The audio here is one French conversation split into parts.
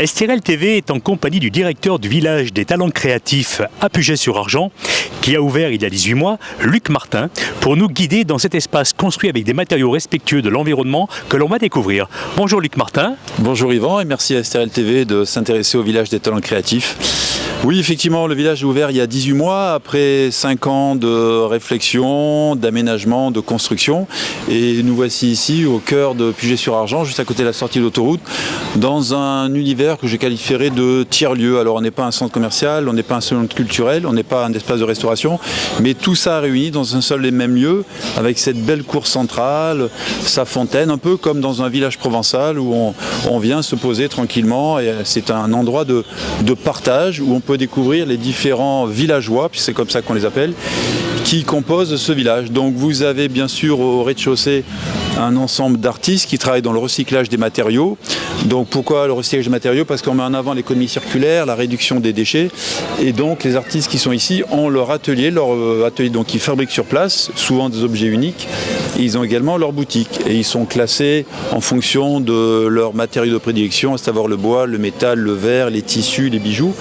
STRL TV est en compagnie du directeur du village des talents créatifs à Puget-sur-Argent, qui a ouvert il y a 18 mois, Luc Martin, pour nous guider dans cet espace construit avec des matériaux respectueux de l'environnement que l'on va découvrir. Bonjour Luc Martin. Bonjour Yvan et merci à STRL TV de s'intéresser au village des talents créatifs. Oui, effectivement, le village est ouvert il y a 18 mois, après 5 ans de réflexion, d'aménagement, de construction. Et nous voici ici, au cœur de Puget-sur-Argent, juste à côté de la sortie de l'autoroute, dans un univers que je qualifierais de tiers-lieu. Alors, on n'est pas un centre commercial, on n'est pas un centre culturel, on n'est pas un espace de restauration, mais tout ça réuni dans un seul et même lieu, avec cette belle cour centrale, sa fontaine, un peu comme dans un village provençal où on vient se poser tranquillement. Et c'est un endroit de partage où on peut découvrir les différents villageois, puis c'est comme ça qu'on les appelle, qui composent ce village. Donc vous avez bien sûr au rez-de-chaussée un ensemble d'artistes qui travaillent dans le recyclage des matériaux. Donc pourquoi le recyclage des matériaux? Parce qu'on met en avant l'économie circulaire, la réduction des déchets, et donc les artistes qui sont ici ont leur atelier donc ils fabriquent sur place, souvent des objets uniques, et ils ont également leur boutique, et ils sont classés en fonction de leurs matériaux de prédilection, à savoir le bois, le métal, le verre, les tissus, les bijoux.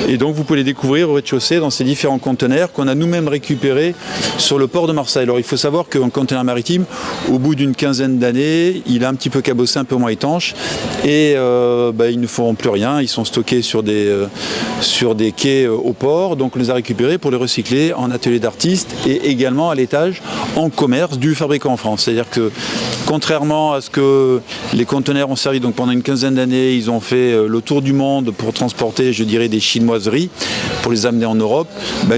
Et donc vous pouvez les découvrir au rez-de-chaussée dans ces différents conteneurs qu'on a nous-mêmes récupérés sur le port de Marseille. Alors il faut savoir qu'un conteneur maritime, au bout d'une quinzaine d'années, il est un petit peu cabossé, un peu moins étanche, et ils ne feront plus rien. Ils sont stockés sur des quais au port, donc on les a récupérés pour les recycler en atelier d'artistes et également à l'étage en commerce du fabricant en France. C'est-à-dire que contrairement à ce que les conteneurs ont servi, donc pendant une quinzaine d'années, ils ont fait le tour du monde pour transporter, je dirais, des chinoiseries pour les amener en Europe.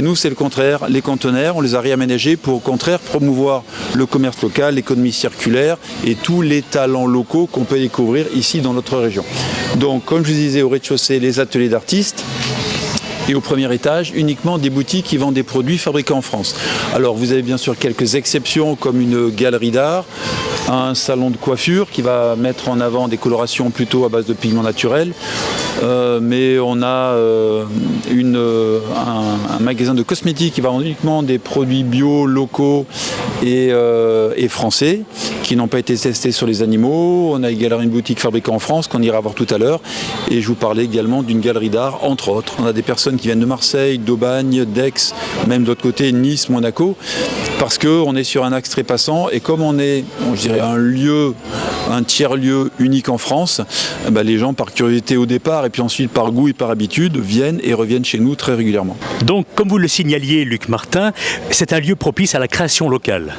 Nous, c'est le contraire. Les conteneurs, on les a réaménagés pour au contraire promouvoir le commerce local, l'économie circulaire et tous les talents locaux qu'on peut découvrir ici dans notre région. Donc, comme je vous disais, au rez-de-chaussée, les ateliers d'artistes. Et au premier étage, uniquement des boutiques qui vendent des produits fabriqués en France. Alors vous avez bien sûr quelques exceptions comme une galerie d'art, un salon de coiffure qui va mettre en avant des colorations plutôt à base de pigments naturels. Mais on a un magasin de cosmétiques qui va vendre uniquement des produits bio, locaux et français qui n'ont pas été testés sur les animaux. On a également une boutique fabriquée en France qu'on ira voir tout à l'heure. Et je vous parlais également d'une galerie d'art, entre autres. On a des personnes qui viennent de Marseille, d'Aubagne, d'Aix, même de l'autre côté, Nice, Monaco, parce qu'on est sur un axe très passant. Et comme on est, je dirais, un tiers-lieu unique en France, les gens, par curiosité au départ, et puis ensuite par goût et par habitude, viennent et reviennent chez nous très régulièrement. Donc, comme vous le signaliez, Luc Martin, c'est un lieu propice à la création locale.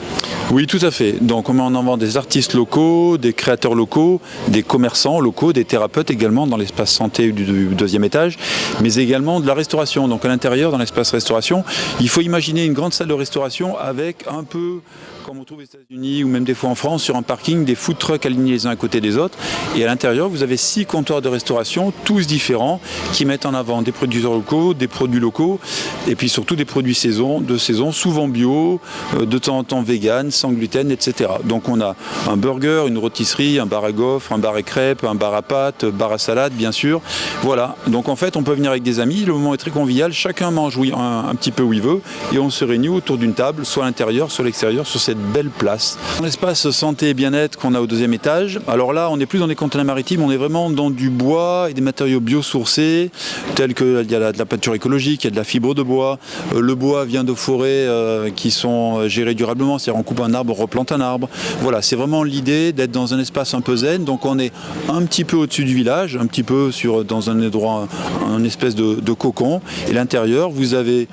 Oui, tout à fait. Donc on met en avant des artistes locaux, des créateurs locaux, des commerçants locaux, des thérapeutes également dans l'espace santé du deuxième étage, mais également de la restauration. Donc à l'intérieur, dans l'espace restauration, il faut imaginer une grande salle de restauration avec un peu, comme on trouve aux États-Unis ou même des fois en France, sur un parking, des food trucks alignés les uns à côté des autres. Et à l'intérieur, vous avez 6 comptoirs de restauration, tous différents, qui mettent en avant des producteurs locaux, des produits locaux, et puis surtout des produits de saison, souvent bio, de temps en temps vegan, sans gluten, etc. Donc on a un burger, une rôtisserie, un bar à gaufres, un bar à crêpes, un bar à pâtes, bar à salade, bien sûr. Voilà. Donc en fait, on peut venir avec des amis, le moment est très convivial, chacun mange un petit peu où il veut, et on se réunit autour d'une table, soit à l'intérieur, soit à l'extérieur, sur cette belle place. L'espace santé et bien-être qu'on a au deuxième étage, alors là, on n'est plus dans des conteneurs maritimes, on est vraiment dans du bois et des matériaux biosourcés, tels qu'il y a de la peinture écologique, il y a de la fibre de bois, le bois vient de forêts qui sont gérées durablement, c'est-à-dire on coupe un arbre, on replante un arbre. Voilà, c'est vraiment l'idée d'être dans un espace un peu zen, donc on est un petit peu au-dessus du village, un petit peu dans un endroit, un espèce de cocon, et l'intérieur, vous avez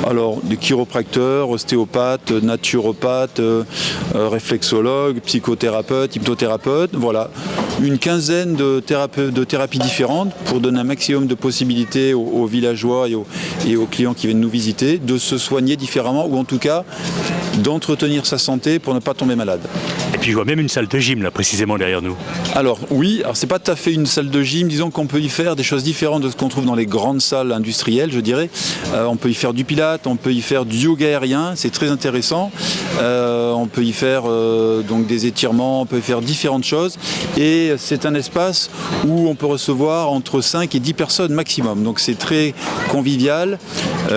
alors des chiropracteurs, ostéopathes, naturopathes, réflexologues, psychothérapeutes, hypnothérapeutes, voilà, une quinzaine de thérapies différentes pour donner un maximum de possibilités aux villageois et aux clients qui viennent nous visiter de se soigner différemment ou en tout cas d'entretenir sa santé pour ne pas tomber malade. Et puis je vois même une salle de gym là précisément derrière nous. Alors oui, c'est pas tout à fait une salle de gym, disons qu'on peut y faire des choses différentes de ce qu'on trouve dans les grandes salles industrielles, je dirais. On peut y faire du pilates, on peut y faire du yoga aérien, c'est très intéressant. On peut y faire donc des étirements, on peut y faire différentes choses et c'est un espace où on peut recevoir entre 5 et 10 personnes maximum, donc c'est très convivial.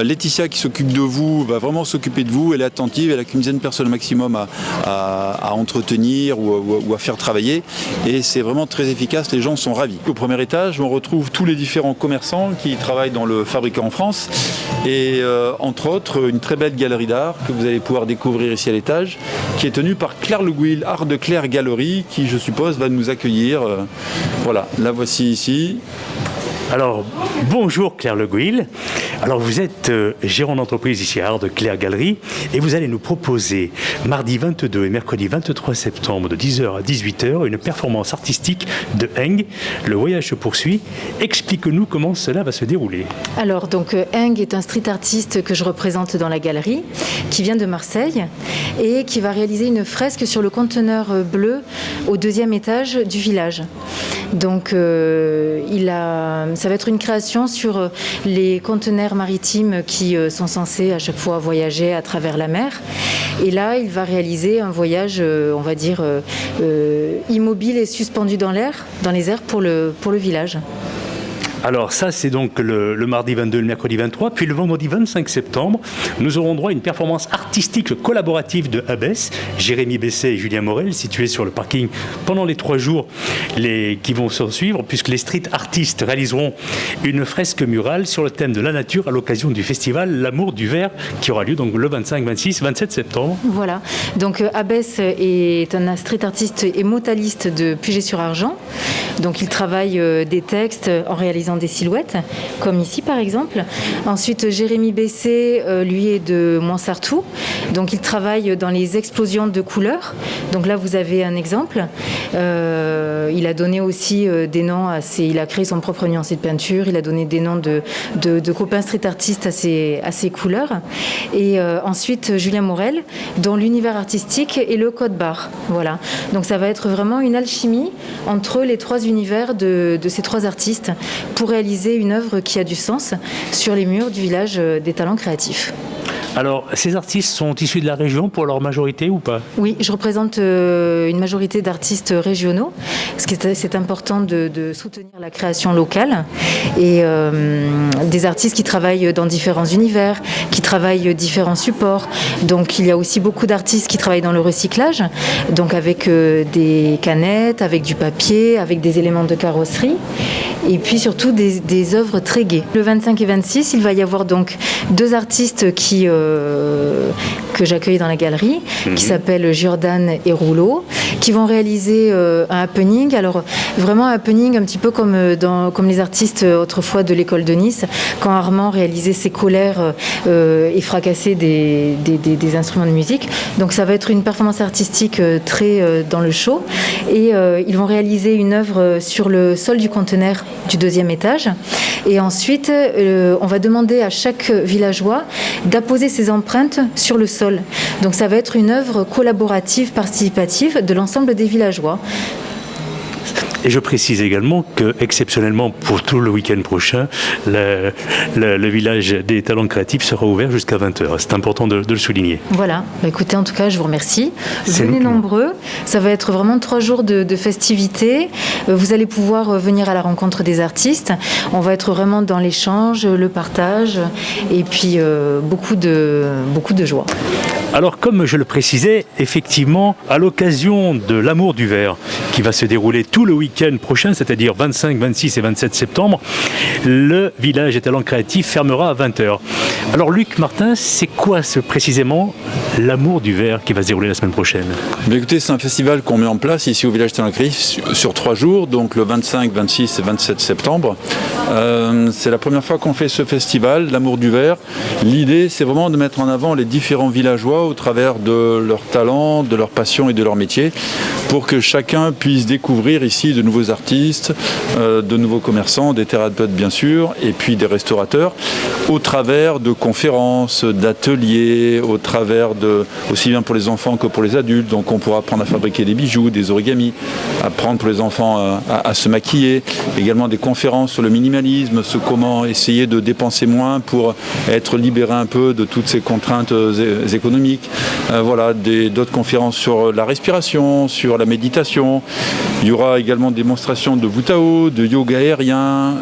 Laetitia qui s'occupe de vous va vraiment s'occuper de vous, elle est attentive, elle avec une dizaine de personnes maximum à entretenir ou à faire travailler. Et c'est vraiment très efficace, les gens sont ravis. Au premier étage, on retrouve tous les différents commerçants qui travaillent dans le fabriqué en France. Et entre autres, une très belle galerie d'art que vous allez pouvoir découvrir ici à l'étage, qui est tenue par Claire Le Gouil, Art de Claire Galerie, qui je suppose va nous accueillir. Voilà, la voici ici. Alors, bonjour Claire Le Gouil. Alors, vous êtes gérant d'entreprise ici à Art de Claire Galerie et vous allez nous proposer mardi 22 et mercredi 23 septembre de 10h à 18h une performance artistique de Eng. Le voyage se poursuit. Explique-nous comment cela va se dérouler. Alors, donc, Eng est un street artiste que je représente dans la galerie, qui vient de Marseille et qui va réaliser une fresque sur le conteneur bleu au 2e étage du village. Donc, ça va être une création sur les conteneurs maritimes qui sont censés à chaque fois voyager à travers la mer. Et là, il va réaliser un voyage, on va dire, immobile et suspendu dans les airs pour le village. Alors ça, c'est donc le mardi 22, le mercredi 23, puis le vendredi 25 septembre, nous aurons droit à une performance artistique collaborative de Abbesse, Jérémy Besset et Julien Morel, situés sur le parking pendant les 3 jours qui vont se suivre, puisque les street artistes réaliseront une fresque murale sur le thème de la nature à l'occasion du festival L'Amour du Verre, qui aura lieu donc le 25, 26, 27 septembre. Voilà, donc Abbesse est un street artiste et motaliste de Puget-sur-Argent, donc il travaille des textes en réalisant des silhouettes, comme ici par exemple. Ensuite, Jérémy Besset, lui, est de Montsartou, donc il travaille dans les explosions de couleurs. Donc là, vous avez un exemple. Il a donné aussi des noms il a créé son propre nuancier de peinture, il a donné des noms de copains street artistes à ces couleurs. Et ensuite, Julien Morel, dont l'univers artistique est le code barre. Voilà. Donc ça va être vraiment une alchimie entre les 3 univers de ces 3 artistes pour réaliser une œuvre qui a du sens sur les murs du village des talents créatifs. Alors, ces artistes sont issus de la région pour leur majorité ou pas ? Oui, je représente une majorité d'artistes régionaux, parce que c'est important de soutenir la création locale et des artistes qui travaillent dans différents univers, qui travaillent différents supports. Donc, il y a aussi beaucoup d'artistes qui travaillent dans le recyclage, donc avec des canettes, avec du papier, avec des éléments de carrosserie. Et puis surtout des œuvres très gaies. Le 25 et 26, il va y avoir donc 2 artistes que j'accueille dans la galerie, qui s'appellent Jordan et Rouleau, qui vont réaliser un happening. Alors vraiment un happening un petit peu comme les artistes autrefois de l'école de Nice, quand Armand réalisait ses colères et fracassait des instruments de musique. Donc ça va être une performance artistique très dans le show. Et ils vont réaliser une œuvre sur le sol du conteneur du 2e étage. Et ensuite, on va demander à chaque villageois d'apposer ses empreintes sur le sol. Donc ça va être une œuvre collaborative, participative de l'ensemble des villageois. Et je précise également que, exceptionnellement, pour tout le week-end prochain, le village des talents créatifs sera ouvert jusqu'à 20h. C'est important de le souligner. Voilà. Écoutez, en tout cas, je vous remercie. Venez nombreux. Ça va être vraiment 3 jours de festivités. Vous allez pouvoir venir à la rencontre des artistes. On va être vraiment dans l'échange, le partage et puis beaucoup de joie. Alors, comme je le précisais, effectivement, à l'occasion de l'Amour du Verre, qui va se dérouler tout le week-end prochain, c'est-à-dire 25, 26 et 27 septembre, le village des talents créatifs fermera à 20h. Alors, Luc Martin, c'est quoi précisément l'Amour du Verre qui va se dérouler la semaine prochaine ? Bien, écoutez, c'est un festival qu'on met en place ici au village des talents créatifs sur 3 jours, donc le 25, 26 et 27 septembre. C'est la première fois qu'on fait ce festival, l'Amour du Verre. L'idée, c'est vraiment de mettre en avant les différents villageois au travers de leurs talents, de leur passion et de leur métier, pour que chacun puisse découvrir ici de nouveaux artistes, de nouveaux commerçants, des thérapeutes bien sûr, et puis des restaurateurs, au travers de conférences, d'ateliers, au travers aussi bien pour les enfants que pour les adultes. Donc on pourra apprendre à fabriquer des bijoux, des origamis, apprendre pour les enfants à se maquiller, également des conférences sur le minimalisme, comment essayer de dépenser moins pour être libéré un peu de toutes ces contraintes économiques. Voilà, d'autres conférences sur la respiration, sur la méditation. Il y aura aura également des démonstrations de Wutao, de yoga aérien,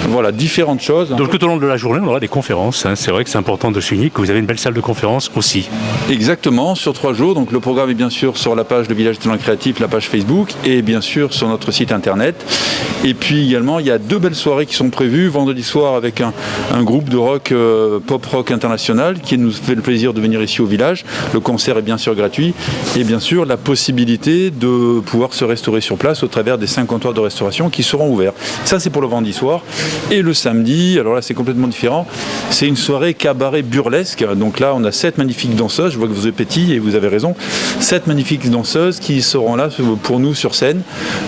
voilà, différentes choses. Donc tout au long de la journée, on aura des conférences. Hein. C'est vrai que c'est important de souligner que vous avez une belle salle de conférence aussi. Exactement, sur 3 jours. Donc le programme est bien sûr sur la page de Village des Talents Créatifs, la page Facebook, et bien sûr sur notre site internet. Et puis également, il y a 2 belles soirées qui sont prévues. Vendredi soir avec un groupe de rock, pop rock international, qui nous fait le plaisir de venir ici au village. Le concert est bien sûr gratuit. Et bien sûr, la possibilité de pouvoir se restaurer sur place au travers des 5 comptoirs de restauration qui seront ouverts. Ça, c'est pour le vendredi soir. Et le samedi, alors là, c'est complètement différent. C'est une soirée cabaret burlesque. Donc là, on a 7 magnifiques danseuses. Je vois que vous êtes petits et vous avez raison. 7 magnifiques danseuses qui seront là pour nous sur scène.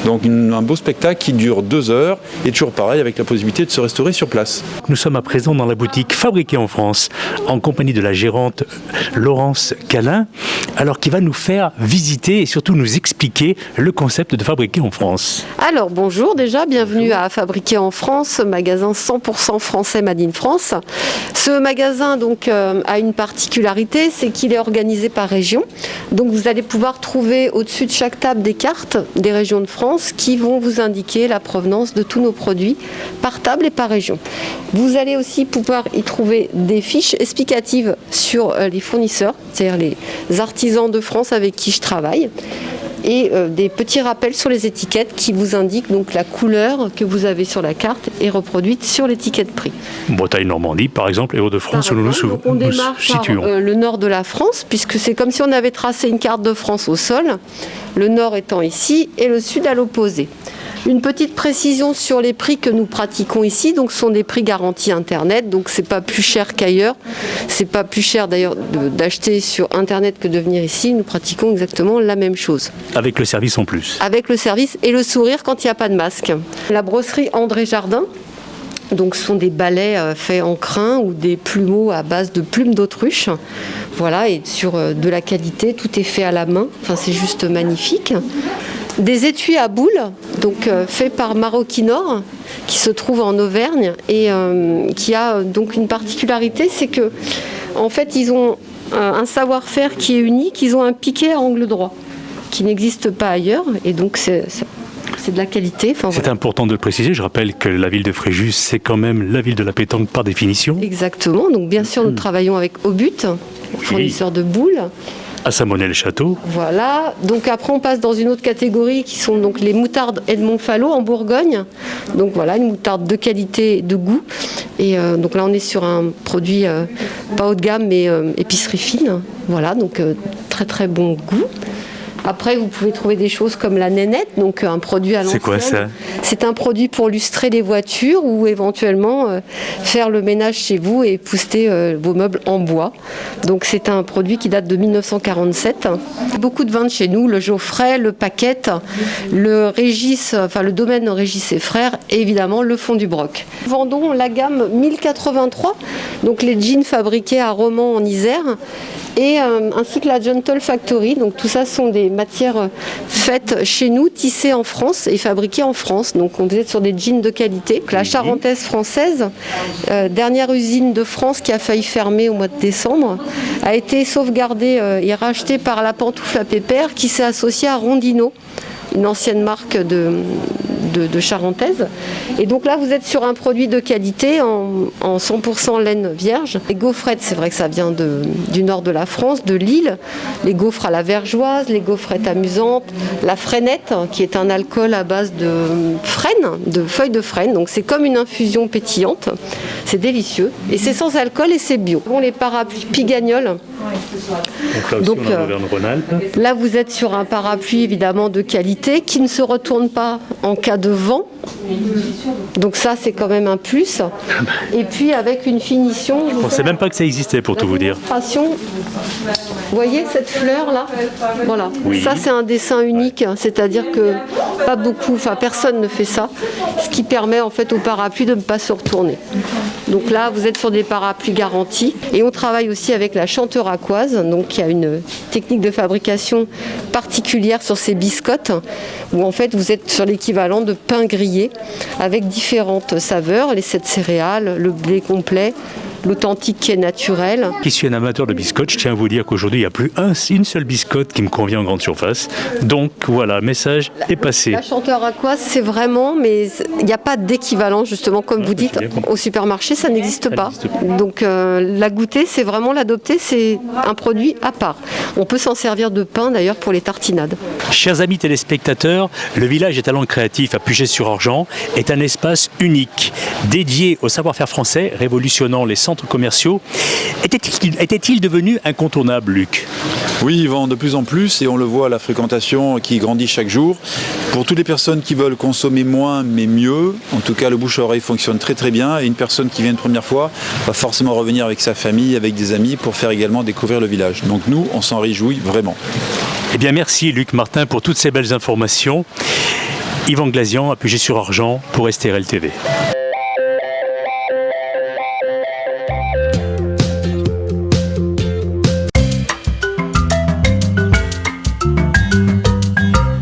Donc un beau spectacle qui dure 2 heures et toujours pareil avec la possibilité de se restaurer sur place. Nous sommes à présent dans la boutique Fabriquée en France en compagnie de la gérante Laurence Calin, alors qui va nous faire visiter et surtout nous expliquer le concept de Fabriquée en France. Alors bonjour déjà, bienvenue à Fabriquée en France, magasin 100% français Made in France. Ce magasin donc a une particularité, c'est qu'il est organisé par région. Donc vous allez pouvoir trouver au-dessus de chaque table des cartes des régions de France qui vont vous indiquer la provenance de tous nos produits par table et par région. Vous allez aussi pouvoir y trouver des fiches explicatives sur les fournisseurs, c'est-à-dire les artisans de France avec qui je travaille, et des petits rappels sur les étiquettes qui vous indiquent donc la couleur que vous avez sur la carte est reproduite sur l'étiquette prix. Bretagne, Normandie par exemple et Hauts-de-France où nous on démarre situons. Par le nord de la France, puisque c'est comme si on avait tracé une carte de France au sol, le nord étant ici et le sud à l'opposé. Une petite précision sur les prix que nous pratiquons ici, donc ce sont des prix garantis Internet, donc c'est pas plus cher qu'ailleurs, c'est pas plus cher d'ailleurs d'acheter sur Internet que de venir ici, nous pratiquons exactement la même chose. Avec le service en plus. Avec le service et le sourire quand il n'y a pas de masque. La brosserie André Jardin, donc ce sont des balais faits en crin ou des plumeaux à base de plumes d'autruche. Voilà, et sur de la qualité, tout est fait à la main, enfin c'est juste magnifique. Des étuis à boules, donc faits par Maroquinor, qui se trouve en Auvergne et qui a donc une particularité, c'est que en fait ils ont un savoir-faire qui est unique, ils ont un piquet à angle droit, qui n'existe pas ailleurs, et donc c'est de la qualité. Enfin, c'est important de le préciser, je rappelle que la ville de Fréjus, c'est quand même la ville de la pétanque par définition. Exactement, donc bien sûr nous travaillons avec Obut, fournisseur de boules. À Saint-Monnet-le-Château. Voilà, donc après on passe dans une autre catégorie qui sont donc les moutardes Edmond Fallow en Bourgogne. Donc voilà, une moutarde de qualité et de goût. Et donc là on est sur un produit pas haut de gamme mais épicerie fine. Voilà, donc très très bon goût. Après, vous pouvez trouver des choses comme la nénette, donc un produit à l'ancienne. C'est quoi ça ? C'est un produit pour lustrer les voitures ou éventuellement faire le ménage chez vous et épousseter vos meubles en bois. Donc c'est un produit qui date de 1947. Beaucoup de vins de chez nous, le Geoffrey, le Paquette, le Régis, enfin le domaine Régis et Frères et évidemment le Fond du Broc. Nous vendons la gamme 1083, donc les jeans fabriqués à Romans en Isère. Et ainsi que la Gentle Factory, donc tout ça sont des matières faites chez nous, tissées en France et fabriquées en France. Donc on est sur des jeans de qualité. La Charentaise française, dernière usine de France qui a failli fermer au mois de décembre, a été sauvegardée et rachetée par la Pantoufle à Pépère qui s'est associée à Rondino, une ancienne marque de Charentaise. Et donc là, vous êtes sur un produit de qualité en 100% laine vierge. Les gaufrettes, c'est vrai que ça vient du nord de la France, de Lille. Les gaufres à la vergeoise, les gaufrettes amusantes, la freinette, qui est un alcool à base de frêne, de feuilles de frêne. Donc c'est comme une infusion pétillante. C'est délicieux. Et c'est sans alcool et c'est bio. Bon, les parapluies Pigagnol. Donc là aussi, on a l'Auvergne-Rhône-Alpes. Là, vous êtes sur un parapluie évidemment de qualité qui ne se retourne pas en cas de vent. Donc ça, c'est quand même un plus. Et puis avec une finition... Je ne pensais même pas que ça existait pour tout vous dire. Vous voyez cette fleur là ? Voilà. Oui. Ça, c'est un dessin unique, c'est-à-dire que pas beaucoup, enfin personne ne fait ça, ce qui permet en fait au parapluie de ne pas se retourner. Donc là, vous êtes sur des parapluies garantis. Et on travaille aussi avec la Chanteur aquoise, donc il y a une technique de fabrication particulière sur ces biscottes, où en fait vous êtes sur l'équivalent de pain grillé avec différentes saveurs, les 7 céréales, le blé complet, l'authentique qui est naturel. Qui suis un amateur de biscottes, je tiens à vous dire qu'aujourd'hui, il n'y a plus une seule biscotte qui me convient en grande surface. Donc voilà, le message est passé. La Chanteur aquoise, c'est vraiment, mais il n'y a pas d'équivalent, justement, comme vous dites, au supermarché, ça n'existe pas. Donc la goûter, c'est vraiment l'adopter, c'est un produit à part. On peut s'en servir de pain, d'ailleurs, pour les tartinades. Chers amis téléspectateurs, le village des talents créatifs à Puget-sur-Argent est un espace unique, dédié au savoir-faire français, révolutionnant les centres commerciaux. Était-il devenu incontournable, Luc ? Oui, ils vendent de plus en plus et on le voit à la fréquentation qui grandit chaque jour. Pour toutes les personnes qui veulent consommer moins mais mieux, en tout cas le bouche-à-oreille fonctionne très très bien et une personne qui vient une première fois va forcément revenir avec sa famille, avec des amis pour faire également découvrir le village. Donc nous, on s'en réjouit vraiment. Eh bien merci Luc Martin pour toutes ces belles informations. Yvan Glazian à Puget-sur-Argent pour STRL TV.